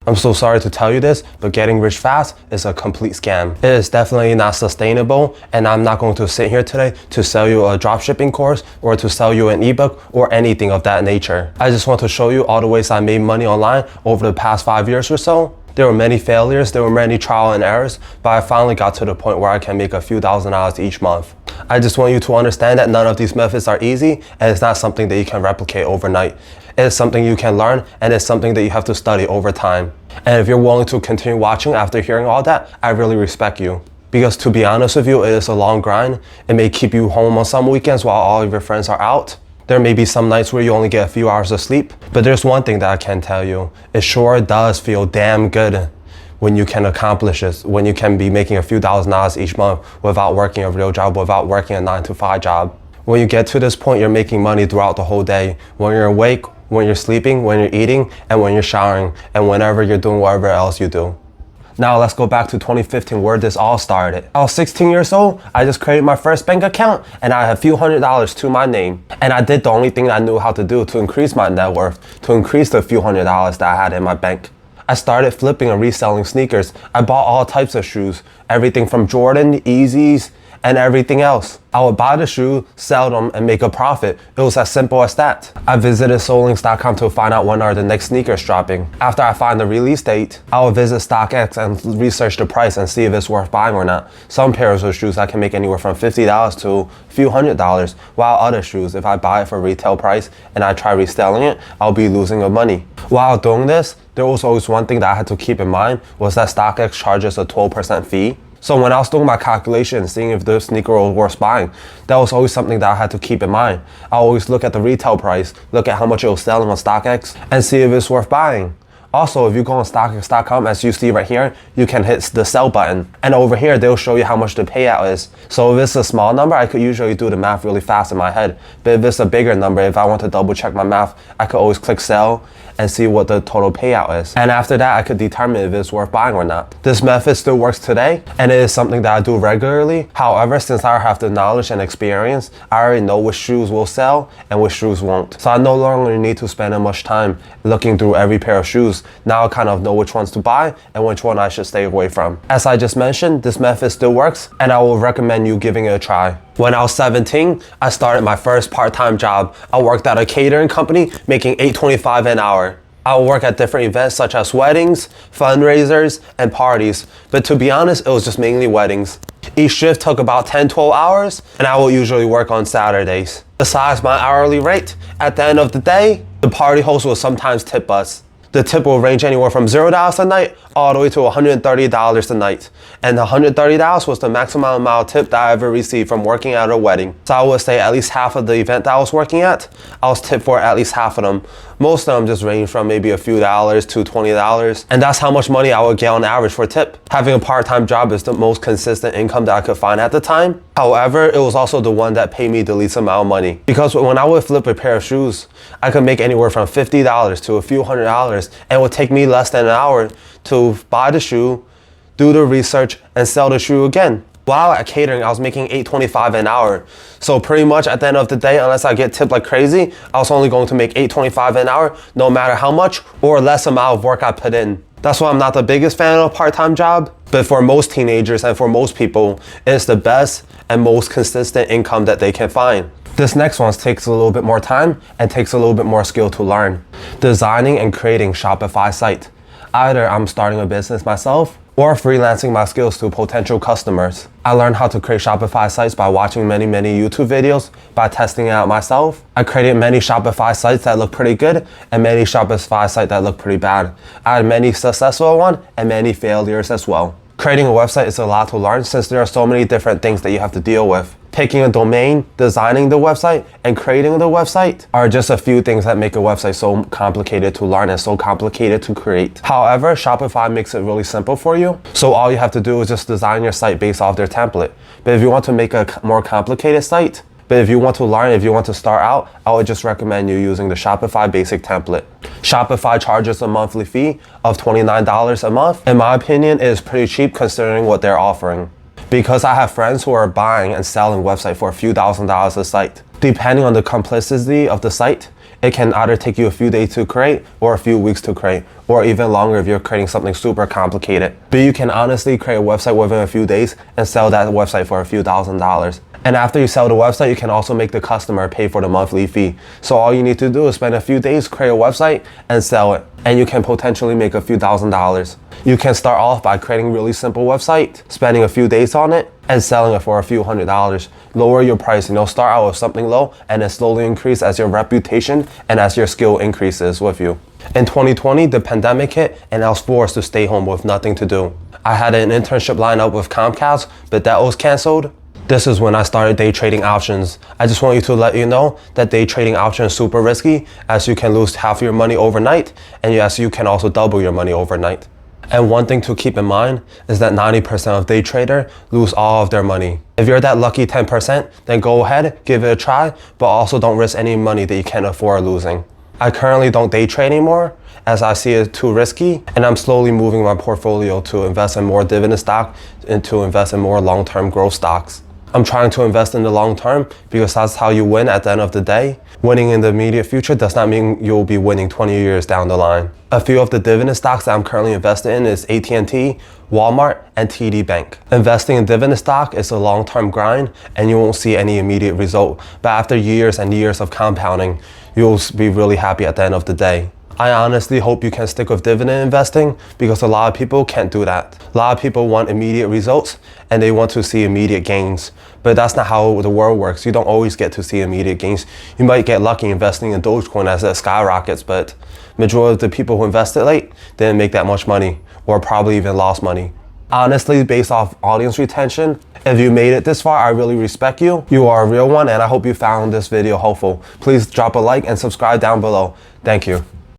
I'm so sorry to tell you this, but getting rich fast is a complete scam. It is definitely not sustainable, and I'm not going to sit here today to sell you a dropshipping course or to sell you an ebook or anything of that nature. I just want to show you all the ways I made money online over the past 5 years or so. There were many failures, there were many trial and errors, but I finally got to the point where I can make a few $1,000s each month. I just want you to understand that none of these methods are easy, and it's not something that you can replicate overnight. It is something you can learn, and it's something that you have to study over time. And if you're willing to continue watching after hearing all that, I really respect you. Because to be honest with you, it is a long grind. It may keep you home on some weekends while all of your friends are out. There may be some nights where you only get a few hours of sleep, but there's one thing that I can tell you. It sure does feel damn good when you can accomplish this, when you can be making a few $1,000s each month without working a real job, without working a 9-to-5 job. When you get to this point, you're making money throughout the whole day. When you're awake, when you're sleeping, when you're eating, and when you're showering, and whenever you're doing whatever else you do. Now let's go back to 2015 where this all started. I was 16 years old, I just created my first bank account and I had a few $100s to my name. And I did the only thing I knew how to do to increase my net worth, to increase the few $100s that I had in my bank. I started flipping and reselling sneakers. I bought all types of shoes, everything from Jordan, Yeezys, and everything else. I would buy the shoe, sell them, and make a profit. It was as simple as that. I visited soullinks.com to find out when are the next sneakers dropping. After I find the release date, I would visit StockX and research the price and see if it's worth buying or not. Some pairs of shoes I can make anywhere from $50 to a few $100s, while other shoes, if I buy it for retail price and I try reselling it, I'll be losing the money. While doing this, there was always one thing that I had to keep in mind was that StockX charges a 12% fee. So when I was doing my calculations, seeing if the sneaker was worth buying, that was always something that I had to keep in mind. I always look at the retail price, look at how much it was selling on StockX, and see if it's worth buying. Also, if you go on StockX.com, as you see right here, you can hit the sell button. And over here, they'll show you how much the payout is. So if it's a small number, I could usually do the math really fast in my head. But if it's a bigger number, if I want to double check my math, I could always click sell and see what the total payout is. And after that, I could determine if it's worth buying or not. This method still works today, and it is something that I do regularly. However, since I have the knowledge and experience, I already know which shoes will sell and which shoes won't. So I no longer need to spend as much time looking through every pair of shoes. Now I kind of know which ones to buy and which one I should stay away from. As I just mentioned, this method still works, and I will recommend you giving it a try. When I was 17, I started my first part-time job. I worked at a catering company making $8.25 an hour. I would work at different events such as weddings, fundraisers, and parties. But to be honest, it was just mainly weddings. Each shift took about 10-12 hours, and I will usually work on Saturdays. Besides my hourly rate, at the end of the day, the party host will sometimes tip us. The tip will range anywhere from $0 a night all the way to $130 a night. And the $130 was the maximum amount of tip that I ever received from working at a wedding. So I would say at least half of the event that I was working at, I was tipped for at least half of them. Most of them just range from maybe a few dollars to $20. And that's how much money I would get on average for a tip. Having a part-time job is the most consistent income that I could find at the time. However, it was also the one that paid me the least amount of money. Because when I would flip a pair of shoes, I could make anywhere from $50 to a few $100, and it would take me less than an hour to buy the shoe, do the research, and sell the shoe again. While at catering, I was making $8.25 an hour. So pretty much at the end of the day, unless I get tipped like crazy, I was only going to make $8.25 an hour, no matter how much or less amount of work I put in. That's why I'm not the biggest fan of a part-time job, but for most teenagers and for most people, it's the best and most consistent income that they can find. This next one takes a little bit more time and takes a little bit more skill to learn. Designing and creating Shopify site. Either I'm starting a business myself or freelancing my skills to potential customers. I learned how to create Shopify sites by watching many YouTube videos, by testing it out myself. I created many Shopify sites that look pretty good and many Shopify sites that look pretty bad. I had many successful ones and many failures as well. Creating a website is a lot to learn since there are so many different things that you have to deal with. Picking a domain, designing the website, and creating the website are just a few things that make a website so complicated to learn and so complicated to create. However, Shopify makes it really simple for you. So all you have to do is just design your site based off their template. But if you want to make a more complicated site, but if you want to learn, if you want to start out, I would just recommend you using the Shopify basic template. Shopify charges a monthly fee of $29 a month. In my opinion, it is pretty cheap considering what they're offering. Because I have friends who are buying and selling website for a few $1,000s a site. Depending on the complexity of the site, it can either take you a few days to create or a few weeks to create, or even longer if you're creating something super complicated. But you can honestly create a website within a few days and sell that website for a few $1,000s. And after you sell the website, you can also make the customer pay for the monthly fee. So all you need to do is spend a few days, create a website, and sell it. And you can potentially make a few $1,000s. You can start off by creating a really simple website, spending a few days on it, and selling it for a few $100s. Lower your price, start out with something low and then slowly increase as your reputation and as your skill increases with you. In 2020, the pandemic hit and I was forced to stay home with nothing to do. I had an internship lined up with Comcast, but that was canceled. This is when I started day trading options. I just want to let you know that day trading options is super risky, as you can lose half your money overnight, and yes, you can also double your money overnight. And one thing to keep in mind is that 90% of day trader lose all of their money. If you're that lucky 10%, then go ahead, give it a try, but also don't risk any money that you can't afford losing. I currently don't day trade anymore, as I see it too risky, and I'm slowly moving my portfolio to invest in more dividend stock and to invest in more long-term growth stocks. I'm trying to invest in the long term because that's how you win at the end of the day. Winning in the immediate future does not mean you'll be winning 20 years down the line. A few of the dividend stocks that I'm currently invested in is AT&T, Walmart, and TD Bank. Investing in dividend stock is a long-term grind and you won't see any immediate result. But after years and years of compounding, you'll be really happy at the end of the day. I honestly hope you can stick with dividend investing because a lot of people can't do that. A lot of people want immediate results and they want to see immediate gains. But that's not how the world works. You don't always get to see immediate gains. You might get lucky investing in Dogecoin as it skyrockets, but majority of the people who invested late didn't make that much money or probably even lost money. Honestly, based off audience retention, if you made it this far, I really respect you. You are a real one and I hope you found this video helpful. Please drop a like and subscribe down below. Thank you.